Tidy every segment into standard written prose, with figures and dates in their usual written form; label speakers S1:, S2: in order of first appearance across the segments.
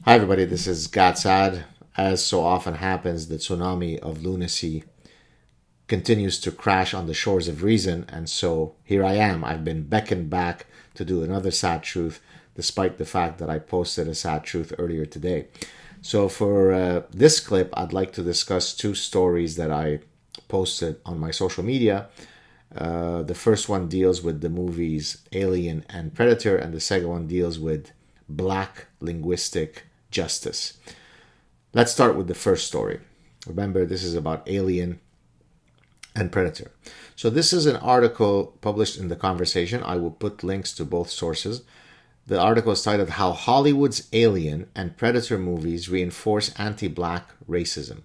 S1: Hi, everybody. This is Gad Saad. As so often happens, the tsunami of lunacy continues to crash on the shores of reason, and so here I am. I've been beckoned back to do another sad truth, despite the fact that I posted a sad truth earlier today. So for this clip, I'd like to discuss two stories that I posted on my social media. The first one deals with the movies Alien and Predator, and the second one deals with Black linguistic justice. Let's start with the first story. Remember, this is about Alien and Predator. So this is an article published in The Conversation. I will put links to both sources. The article is titled How Hollywood's Alien and Predator movies reinforce anti-black racism.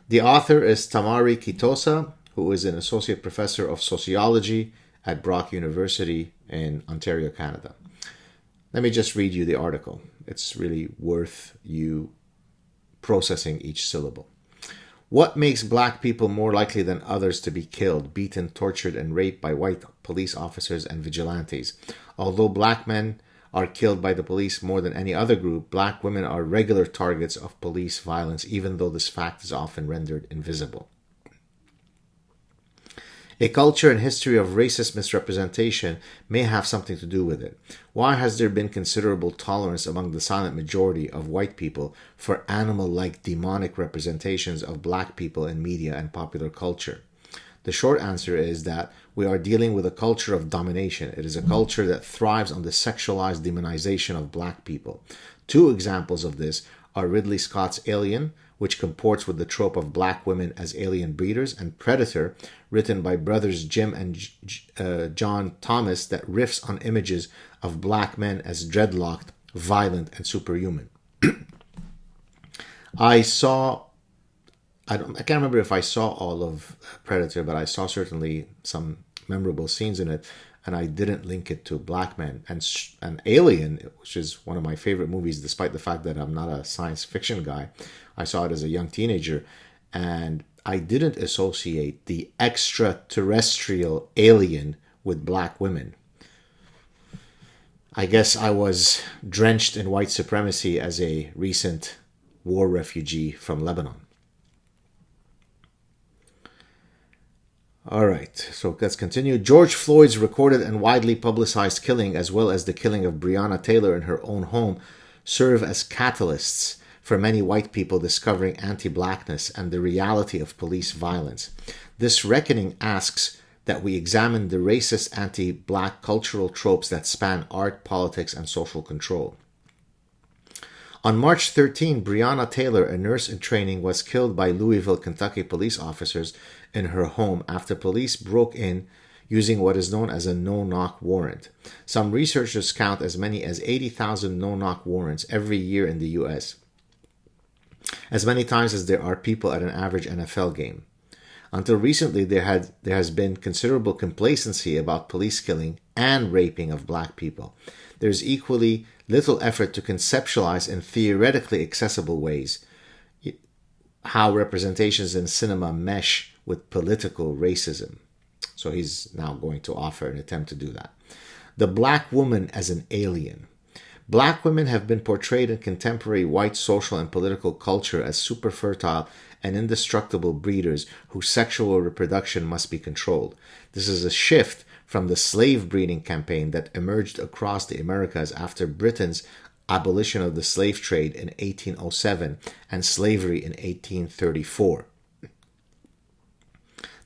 S1: The author is Tamari Kitosa, who is an associate professor of sociology at Brock University in Ontario, Canada. Let me just read you the article. It's really worth you processing each syllable. What makes black people more likely than others to be killed, beaten, tortured, and raped by white police officers and vigilantes? Although black men are killed by the police more than any other group, black women are regular targets of police violence, even though this fact is often rendered invisible. A culture and history of racist misrepresentation may have something to do with it. Why has there been considerable tolerance among the silent majority of white people for animal-like demonic representations of black people in media and popular culture? The short answer is that we are dealing with a culture of domination. It is a culture that thrives on the sexualized demonization of black people. Two examples of this are Ridley Scott's Alien, which comports with the trope of black women as alien breeders, and Predator, written by brothers Jim and John Thomas, that riffs on images of black men as dreadlocked, violent, and superhuman. I can't remember if I saw all of Predator, but I saw certainly some memorable scenes in it, and I didn't link it to black men. And Alien, which is one of my favorite movies, despite the fact that I'm not a science fiction guy, I saw it as a young teenager, and I didn't associate the extraterrestrial alien with black women. I guess I was drenched in white supremacy as a recent war refugee from Lebanon. All right, so let's continue. George Floyd's recorded and widely publicized killing, as well as the killing of Breonna Taylor in her own home, serve as catalysts for many white people discovering anti-blackness and the reality of police violence. This reckoning asks that we examine the racist anti-black cultural tropes that span art, politics, and social control. On March 13, Breonna Taylor, a nurse in training, was killed by Louisville, Kentucky police officers in her home after police broke in using what is known as a no-knock warrant. Some researchers count as many as 80,000 no-knock warrants every year in the U.S., as many times as there are people at an average NFL game. Until recently, there has been considerable complacency about police killing and raping of black people. There's equally little effort to conceptualize in theoretically accessible ways how representations in cinema mesh with political racism. So he's now going to offer an attempt to do that. The black woman as an alien. Black women have been portrayed in contemporary white social and political culture as super fertile and indestructible breeders whose sexual reproduction must be controlled. This is a shift from the slave breeding campaign that emerged across the Americas after Britain's abolition of the slave trade in 1807 and slavery in 1834.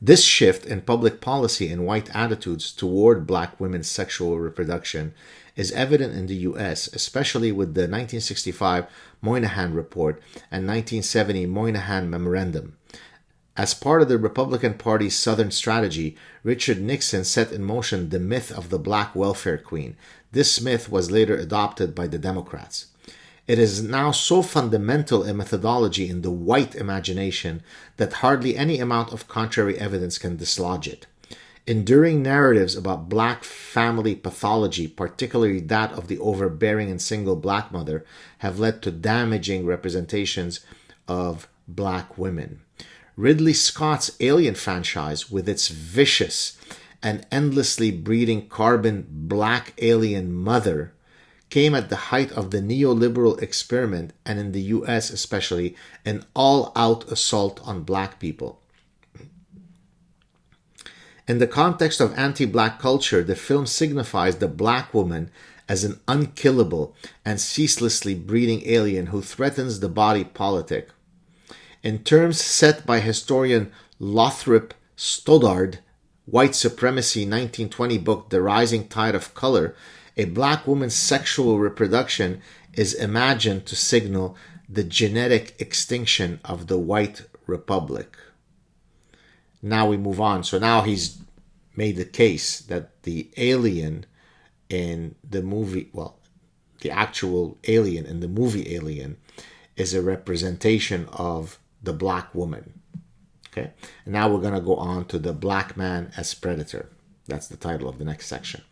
S1: This shift in public policy and white attitudes toward black women's sexual reproduction is evident in the U.S., especially with the 1965 Moynihan Report and 1970 Moynihan Memorandum. As part of the Republican Party's Southern strategy, Richard Nixon set in motion the myth of the black welfare queen. This myth was later adopted by the Democrats. It is now so fundamental a methodology in the white imagination that hardly any amount of contrary evidence can dislodge it. Enduring narratives about black family pathology, particularly that of the overbearing and single black mother, have led to damaging representations of black women. Ridley Scott's Alien franchise, with its vicious and endlessly breeding carbon black alien mother, came at the height of the neoliberal experiment, and in the US especially, an all-out assault on black people. In the context of anti-black culture, the film signifies the black woman as an unkillable and ceaselessly breeding alien who threatens the body politic. In terms set by historian Lothrop Stoddard, White Supremacy 1920 book The Rising Tide of Color, a black woman's sexual reproduction is imagined to signal the genetic extinction of the white republic. Now we move on. So now he's made the case that the alien in the movie, well, the actual alien in the movie Alien is a representation of the black woman. Okay, and now we're going to go on to the black man as predator. That's the title of the next section.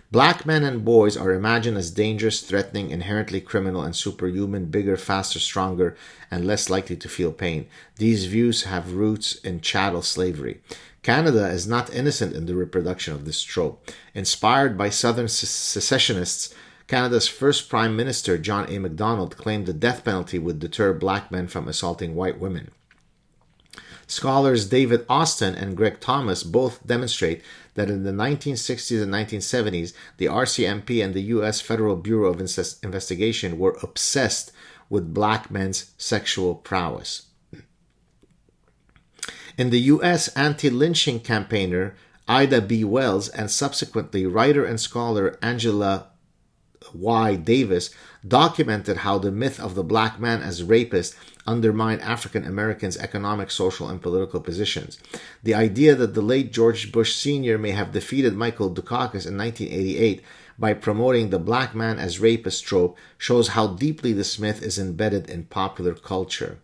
S1: Black men and boys are imagined as dangerous, threatening, inherently criminal, and superhuman, bigger, faster, stronger, and less likely to feel pain. These views have roots in chattel slavery. Canada is not innocent in the reproduction of this trope. Inspired by Southern secessionists, Canada's first Prime Minister, John A. Macdonald, claimed the death penalty would deter black men from assaulting white women. Scholars David Austin and Greg Thomas both demonstrate that in the 1960s and 1970s, the RCMP and the U.S. Federal Bureau of Investigation were obsessed with black men's sexual prowess. In the U.S., anti-lynching campaigner Ida B. Wells and subsequently writer and scholar Angela Y. Davis documented how the myth of the black man as rapist undermined African Americans' economic, social, and political positions. The idea that the late George Bush Sr. may have defeated Michael Dukakis in 1988 by promoting the black man as rapist trope shows how deeply this myth is embedded in popular culture.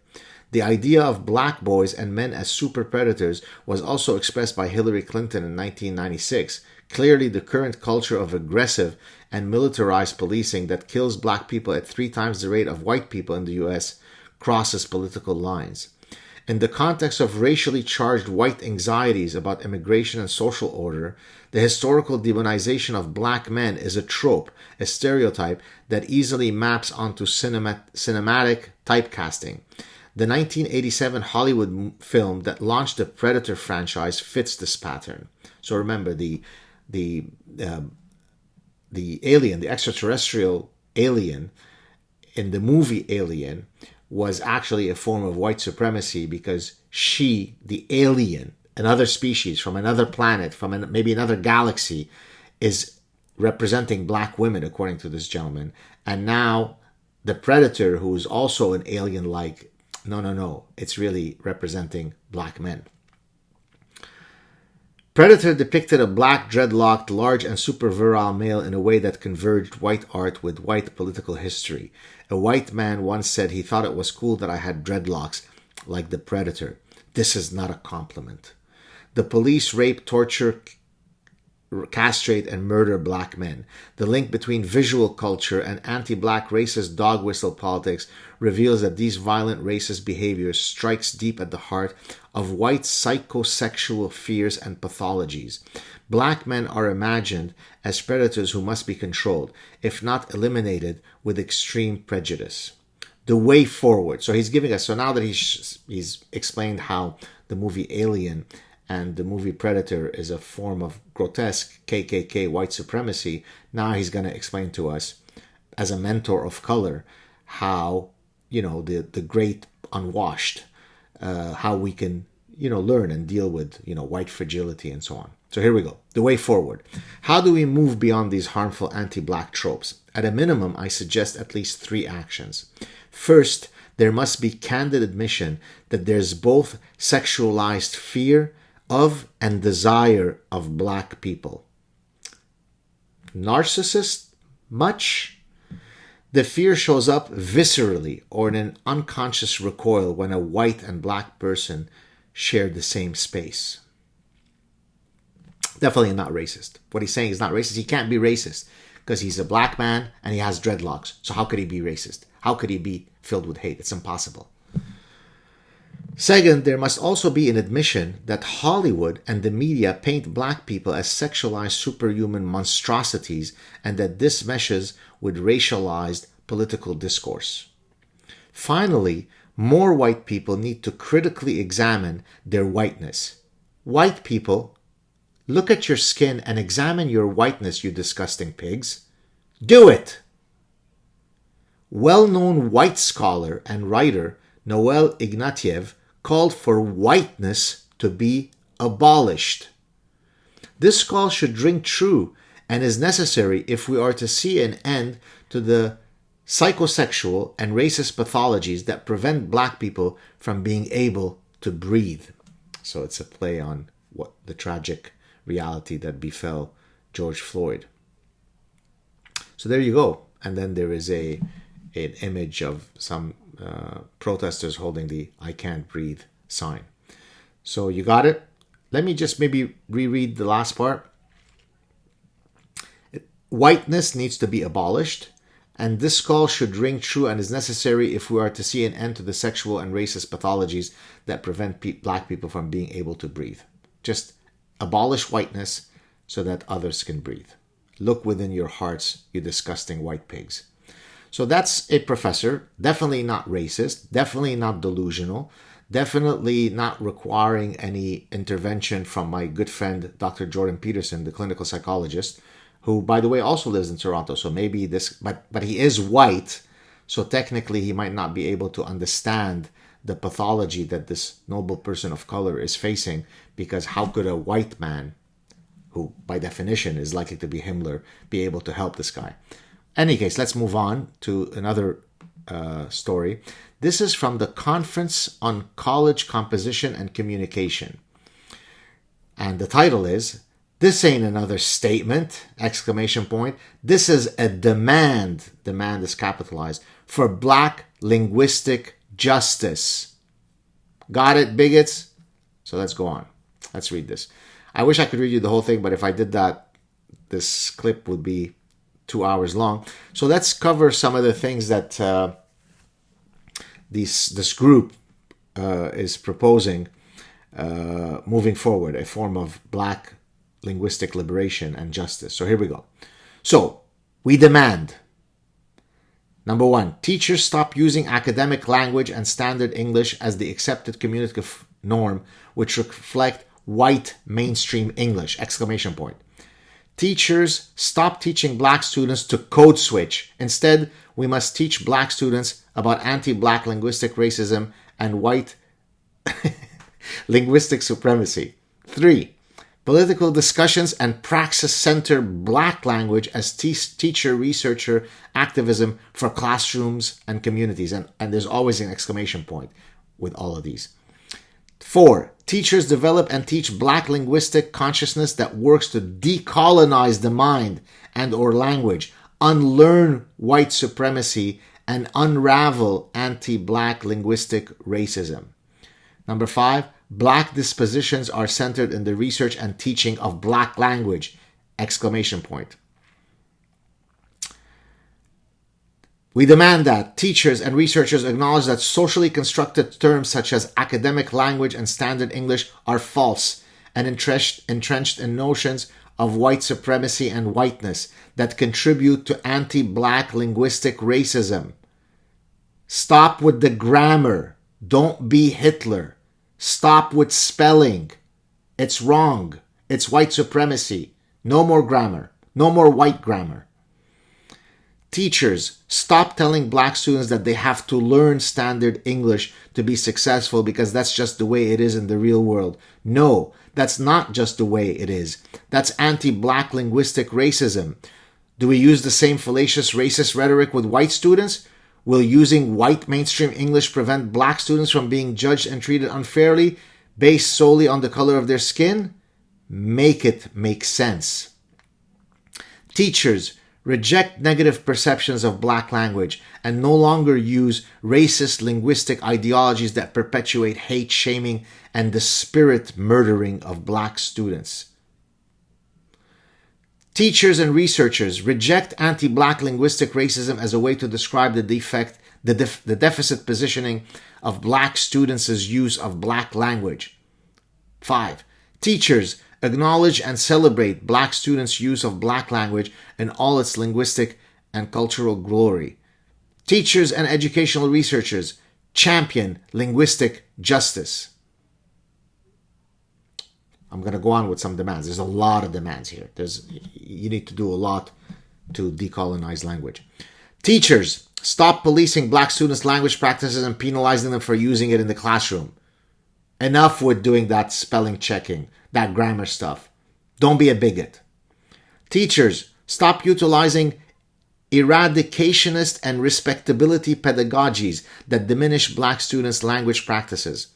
S1: The idea of black boys and men as super predators was also expressed by Hillary Clinton in 1996. Clearly, the current culture of aggressive and militarized policing that kills black people at 3 times the rate of white people in the U.S. crosses political lines. In the context of racially charged white anxieties about immigration and social order, the historical demonization of black men is a trope, a stereotype that easily maps onto cinematic typecasting. The 1987 Hollywood film that launched the Predator franchise fits this pattern. So remember, the alien, the extraterrestrial alien in the movie Alien was actually a form of white supremacy because she, the alien, another species from another planet, from maybe another galaxy, is representing black women, according to this gentleman. And now the Predator, who is also an alien-like, no, it's really representing black men. Predator depicted a black, dreadlocked, large, and super virile male in a way that converged white art with white political history. A white man once said he thought it was cool that I had dreadlocks like the Predator. This is not a compliment. The police rape, torture, castrate, and murder black men. The link between visual culture and anti-black racist dog whistle politics reveals that these violent racist behaviors strikes deep at the heart of white psychosexual fears and pathologies. Black men are imagined as predators who must be controlled, if not eliminated, with extreme prejudice. The way forward. So he's giving us, so now that he's explained how the movie Alien and the movie Predator is a form of grotesque KKK white supremacy, now he's going to explain to us, as a mentor of color, how, the great unwashed, how we can, learn and deal with, white fragility and so on. So here we go. The way forward. How do we move beyond these harmful anti-black tropes? At a minimum, I suggest at least 3 actions. First, there must be candid admission that there's both sexualized fear of and desire of black people. Narcissist? Much? The fear shows up viscerally or in an unconscious recoil when a white and black person share the same space. Definitely not racist. What he's saying is not racist. He can't be racist because he's a black man and he has dreadlocks. So how could he be racist? How could he be filled with hate? It's impossible. Second, there must also be an admission that Hollywood and the media paint black people as sexualized superhuman monstrosities and that this meshes with racialized political discourse. Finally, more white people need to critically examine their whiteness. White people, look at your skin and examine your whiteness, you disgusting pigs. Do it! Well-known white scholar and writer Noel Ignatieff called for whiteness to be abolished. This call should ring true and is necessary if we are to see an end to the psychosexual and racist pathologies that prevent black people from being able to breathe. So it's a play on what the tragic reality that befell George Floyd. So there you go. And then there is an image of some protesters holding the "I can't breathe" sign. So you got it? Let me just maybe reread the last part. Whiteness needs to be abolished, and this call should ring true and is necessary if we are to see an end to the sexual and racist pathologies that prevent black people from being able to breathe. Just abolish whiteness so that others can breathe. Look within your hearts, you disgusting white pigs. So that's a professor, definitely not racist, definitely not delusional, definitely not requiring any intervention from my good friend, Dr. Jordan Peterson, the clinical psychologist, who, by the way, also lives in Toronto. So maybe this, but he is white, so technically he might not be able to understand the pathology that this noble person of color is facing, because how could a white man, who by definition is likely to be Himmler, be able to help this guy? Any case, let's move on to another story. This is from the Conference on College Composition and Communication. And the title is, "This ain't another statement!" Exclamation point. This is a demand, demand is capitalized, for black linguistic justice. Got it, bigots? So let's go on. Let's read this. I wish I could read you the whole thing, but if I did that, this clip would be 2 hours long. So let's cover some of the things that this group is proposing moving forward, a form of black linguistic liberation and justice. So here we go. So we demand, number one, teachers stop using academic language and standard English as the accepted communicative norm, which reflect white mainstream English! Exclamation point. Teachers stop teaching black students to code switch. Instead, we must teach black students about anti-black linguistic racism and white linguistic supremacy. 3. Political discussions and praxis center black language as teacher, researcher, activism for classrooms and communities. And there's always an exclamation point with all of these. 4. Teachers develop and teach black linguistic consciousness that works to decolonize the mind and or language, unlearn white supremacy, and unravel anti-black linguistic racism. Number 5. Black dispositions are centered in the research and teaching of black language! Exclamation point. We demand that teachers and researchers acknowledge that socially constructed terms such as academic language and standard English are false and entrenched in notions of white supremacy and whiteness that contribute to anti-black linguistic racism. Stop with the grammar. Don't be Hitler. Stop with spelling. It's wrong. It's white supremacy. No more grammar. No more white grammar. Teachers, stop telling black students that they have to learn standard English to be successful because that's just the way it is in the real world. No, that's not just the way it is. That's anti-black linguistic racism. Do we use the same fallacious racist rhetoric with white students? Will using white mainstream English prevent black students from being judged and treated unfairly based solely on the color of their skin? Make it make sense. Teachers, reject negative perceptions of black language and no longer use racist linguistic ideologies that perpetuate hate, shaming, and the spirit murdering of black students. Teachers and researchers, reject anti-black linguistic racism as a way to describe the defect the deficit positioning of black students' use of black language. 5. Teachers acknowledge and celebrate black students' use of black language in all its linguistic and cultural glory. Teachers and educational researchers champion linguistic justice. I'm going to go on with some demands. There's a lot of demands here. You need to do a lot to decolonize language. Teachers, stop policing black students' language practices and penalizing them for using it in the classroom. Enough with doing that spelling checking, that grammar stuff. Don't be a bigot. Teachers, stop utilizing eradicationist and respectability pedagogies that diminish black students' language practices.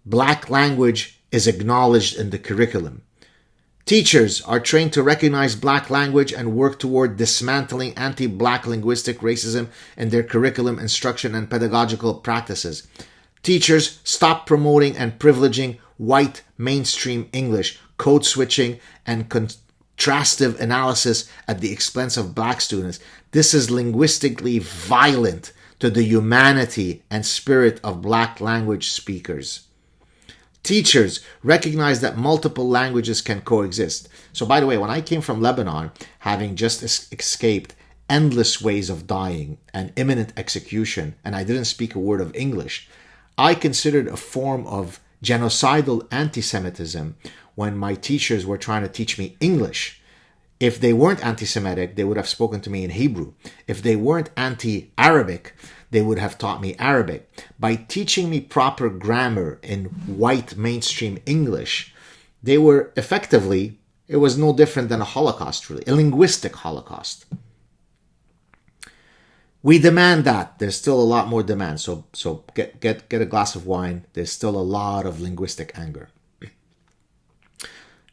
S1: Black language is acknowledged in the curriculum. Teachers are trained to recognize black language and work toward dismantling anti-black linguistic racism in their curriculum, instruction, and pedagogical practices. Teachers, stop promoting and privileging white mainstream English, code switching, and contrastive analysis at the expense of black students. This is linguistically violent to the humanity and spirit of black language speakers. Teachers recognize that multiple languages can coexist. So, by the way, when I came from Lebanon, having just escaped endless ways of dying and imminent execution, and I didn't speak a word of English, I considered a form of genocidal anti-Semitism when my teachers were trying to teach me English. If they weren't anti-Semitic, they would have spoken to me in Hebrew. If they weren't anti-Arabic, they would have taught me Arabic. By teaching me proper grammar in white mainstream English, they were effectively, it was no different than a Holocaust, really, a linguistic Holocaust. We demand that. There's still a lot more demand. So get a glass of wine. There's still a lot of linguistic anger.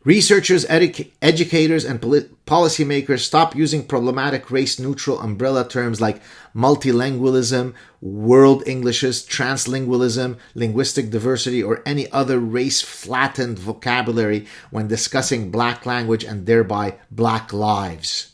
S1: Researchers, educators, and policymakers stop using problematic race-neutral umbrella terms like multilingualism, world Englishes, translingualism, linguistic diversity, or any other race-flattened vocabulary when discussing black language and thereby black lives.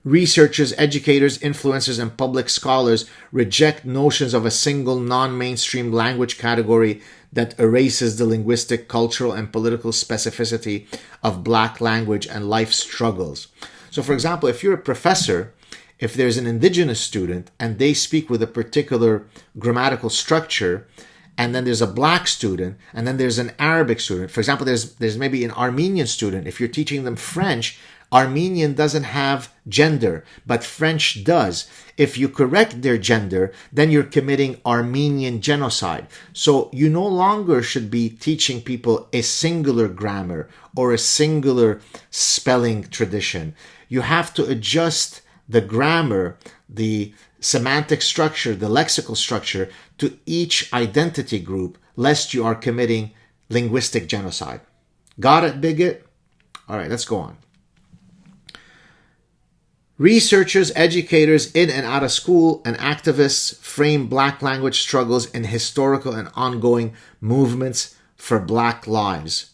S1: Researchers, educators, influencers, and public scholars reject notions of a single non-mainstream language category that erases the linguistic, cultural, and political specificity of black language and life struggles. So, for example, if you're a professor, if there's an indigenous student and they speak with a particular grammatical structure, and then there's a black student, and then there's an Arabic student. For example, there's maybe an Armenian student. If you're teaching them French, Armenian doesn't have gender, but French does. If you correct their gender, then you're committing Armenian genocide. So you no longer should be teaching people a singular grammar or a singular spelling tradition. You have to adjust the grammar, the semantic structure, the lexical structure to each identity group, lest you are committing linguistic genocide. Got it, bigot? All right, let's go on. Researchers, educators in and out of school, and activists frame black language struggles in historical and ongoing movements for black lives.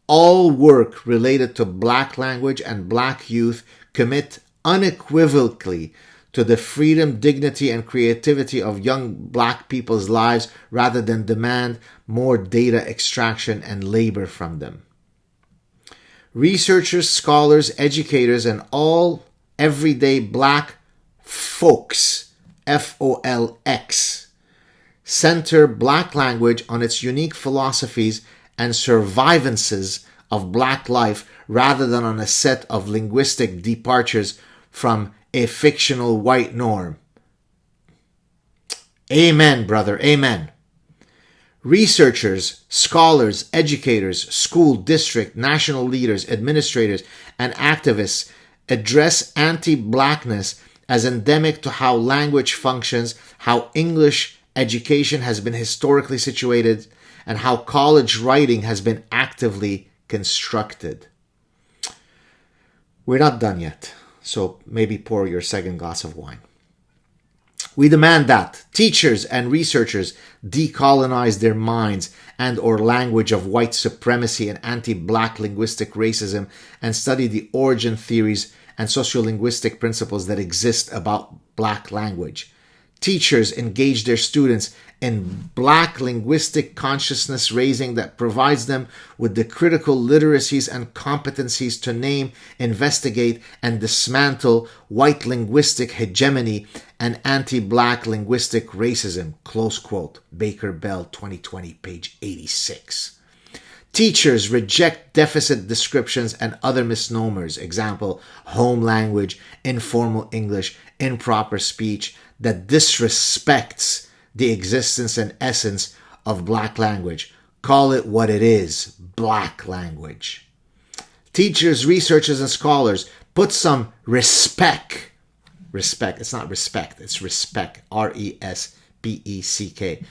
S1: All work related to black language and black youth commit unequivocally to the freedom, dignity, and creativity of young black people's lives rather than demand more data extraction and labor from them. Researchers, scholars, educators, and all everyday black folks, F-O-L-X, center black language on its unique philosophies and survivances of black life rather than on a set of linguistic departures from a fictional white norm. Amen, brother, amen. Researchers, scholars, educators, school, district, national leaders, administrators, and activists address anti-blackness as endemic to how language functions, how English education has been historically situated, and how college writing has been actively constructed. We're not done yet, so maybe pour your second glass of wine. We demand that teachers and researchers decolonize their minds and or language of white supremacy and anti-black linguistic racism and study the origin theories and sociolinguistic principles that exist about black language. Teachers engage their students in Black linguistic consciousness raising that provides them with the critical literacies and competencies to name, investigate, and dismantle white linguistic hegemony and anti-Black linguistic racism. Close quote. Baker Bell, 2020, page 86. Teachers reject deficit descriptions and other misnomers, example, home language, informal English, improper speech, that disrespects the existence and essence of Black language. Call it what it is, Black language. Teachers, researchers, and scholars put some respect, it's not respect, it's respect, R-E-S-P-E-C-K.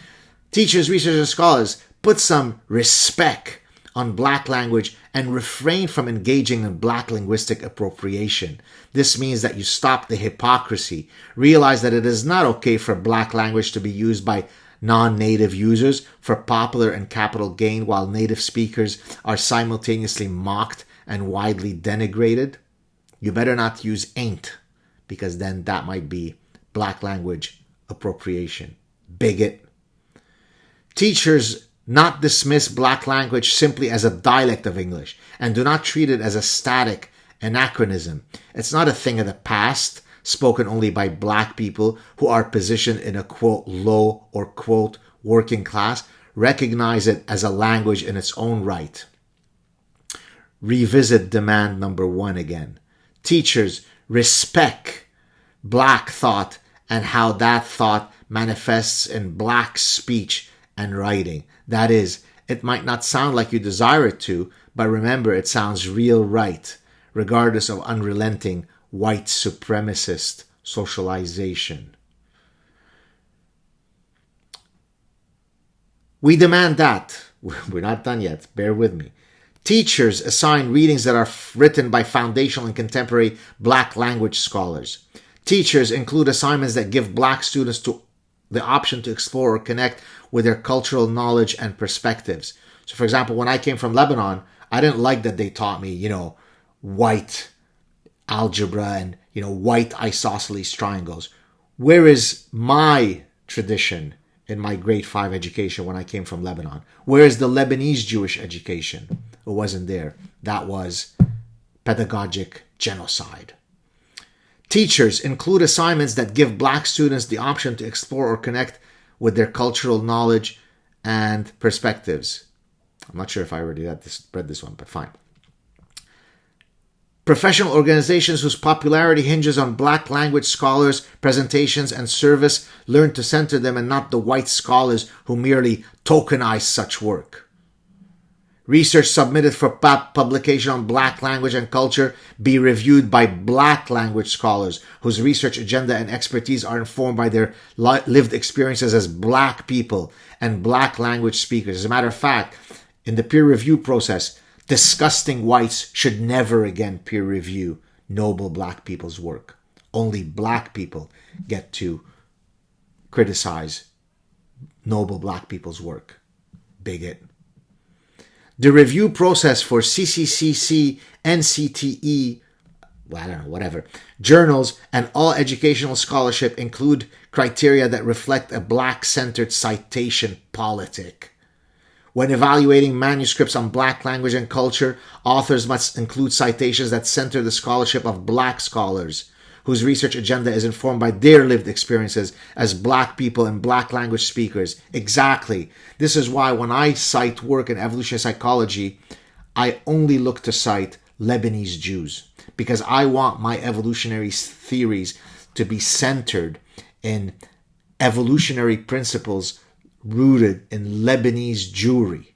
S1: Teachers, researchers, and scholars put some respect on Black language and refrain from engaging in Black linguistic appropriation. This means that you stop the hypocrisy, realize that it is not okay for Black language to be used by non-native users for popular and capital gain while native speakers are simultaneously mocked and widely denigrated. You better not use ain't, because then that might be Black language appropriation. Bigot. Teachers not dismiss Black language simply as a dialect of English and do not treat it as a static anachronism. It's not a thing of the past, spoken only by Black people who are positioned in a quote low or quote working class. Recognize it as a language in its own right. Revisit demand number 1 again. Teachers respect Black thought and how that thought manifests in Black speech and writing. That is, it might not sound like you desire it to, but remember it sounds real right, regardless of unrelenting white supremacist socialization. We demand that, we're not done yet, bear with me. Teachers assign readings that are written by foundational and contemporary Black language scholars. Teachers include assignments that give Black students the option to explore or connect with their cultural knowledge and perspectives. So, for example, when I came from Lebanon, I didn't like that they taught me, white algebra and, white isosceles triangles. Where is my tradition in my grade 5 education when I came from Lebanon? Where is the Lebanese Jewish education? It wasn't there. That was pedagogic genocide. Teachers include assignments that give Black students the option to explore or connect with their cultural knowledge and perspectives. I'm not sure if I already read this one, but fine. Professional organizations whose popularity hinges on Black language scholars, presentations, and service learn to center them and not the white scholars who merely tokenize such work. Research submitted for publication on Black language and culture be reviewed by Black language scholars whose research agenda and expertise are informed by their lived experiences as Black people and Black language speakers. As a matter of fact, in the peer review process, disgusting whites should never again peer review noble Black people's work. Only Black people get to criticize noble Black people's work. Bigot. The review process for CCCC, NCTE, journals and all educational scholarship include criteria that reflect a Black-centered citation politic. When evaluating manuscripts on Black language and culture, authors must include citations that center the scholarship of Black scholars, whose research agenda is informed by their lived experiences as Black people and Black language speakers. Exactly. This is why when I cite work in evolutionary psychology, I only look to cite Lebanese Jews, because I want my evolutionary theories to be centered in evolutionary principles rooted in Lebanese Jewry.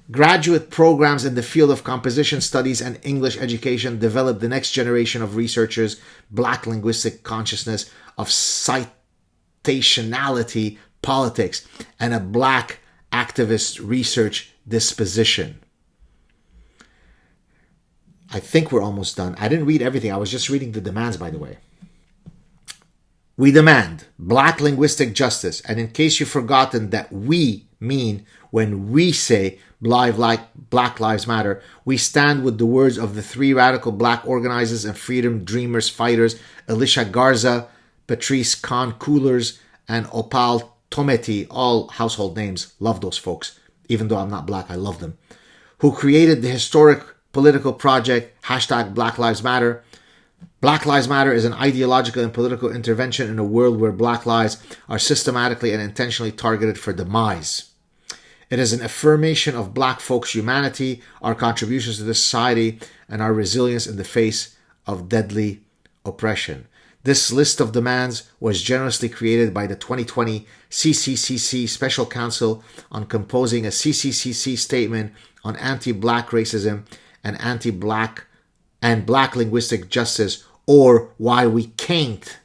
S1: Graduate programs in the field of composition studies and English education develop the next generation of researchers, Black linguistic consciousness of citationality politics, and a Black activist research disposition. I think we're almost done. I didn't read everything. I was just reading the demands, by the way. We demand Black linguistic justice, and in case you've forgotten that we mean when we say Black Lives Matter, we stand with the words of the 3 radical Black organizers and freedom dreamers fighters, Alicia Garza, Patrice Khan Coolers, and Opal Tometi, all household names. Love those folks. Even though I'm not black, I love them. Who created the historic political project hashtag Black Lives Matter. Black Lives Matter is an ideological and political intervention in a world where black lives are systematically and intentionally targeted for demise. It is an affirmation of black folks' humanity, our contributions to this society, and our resilience in the face of deadly oppression. This list of demands was generously created by the 2020 CCCC Special Council on composing a CCCC statement on anti-black racism and anti-black and black linguistic justice, or why we can't,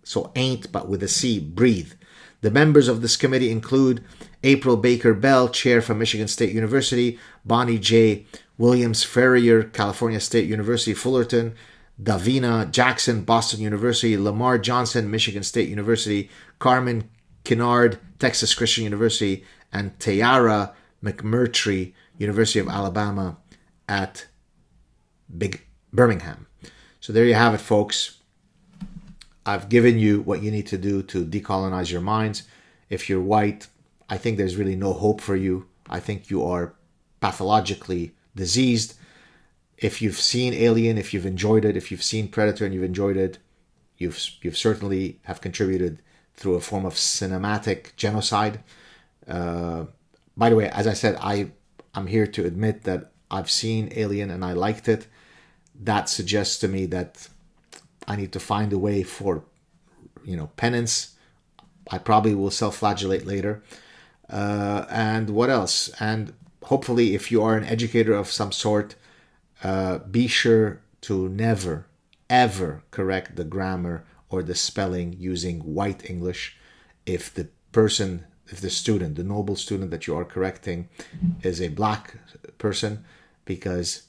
S1: so ain't but with a C, breathe. The members of this committee include April Baker Bell, chair from Michigan State University, Bonnie J. Williams Ferrier, California State University, Fullerton, Davina Jackson, Boston University, Lamar Johnson, Michigan State University, Carmen Kinnard, Texas Christian University, and Tayara McMurtry, University of Alabama at Birmingham. So there you have it, folks. I've given you what you need to do to decolonize your minds. If you're white, I think there's really no hope for you. I think you are pathologically diseased. If you've seen Alien, if you've enjoyed it, if you've seen Predator and you've enjoyed it, you've certainly have contributed through a form of cinematic genocide. By the way, as I said, I'm here to admit that I've seen Alien and I liked it. That suggests to me that I need to find a way for, penance. I probably will self-flagellate later. And what else? And hopefully, if you are an educator of some sort, be sure to never, ever correct the grammar or the spelling using white English. If the student, the noble student that you are correcting is a black person, because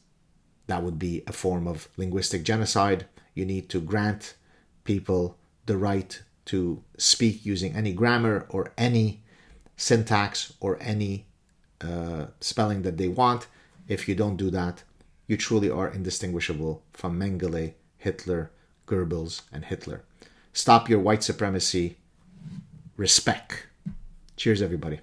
S1: that would be a form of linguistic genocide. You need to grant people the right to speak using any grammar or any syntax or any spelling that they want. If you don't do that, you truly are indistinguishable from Mengele, Hitler, Goebbels, and Hitler. Stop your white supremacy. Respect. Cheers, everybody.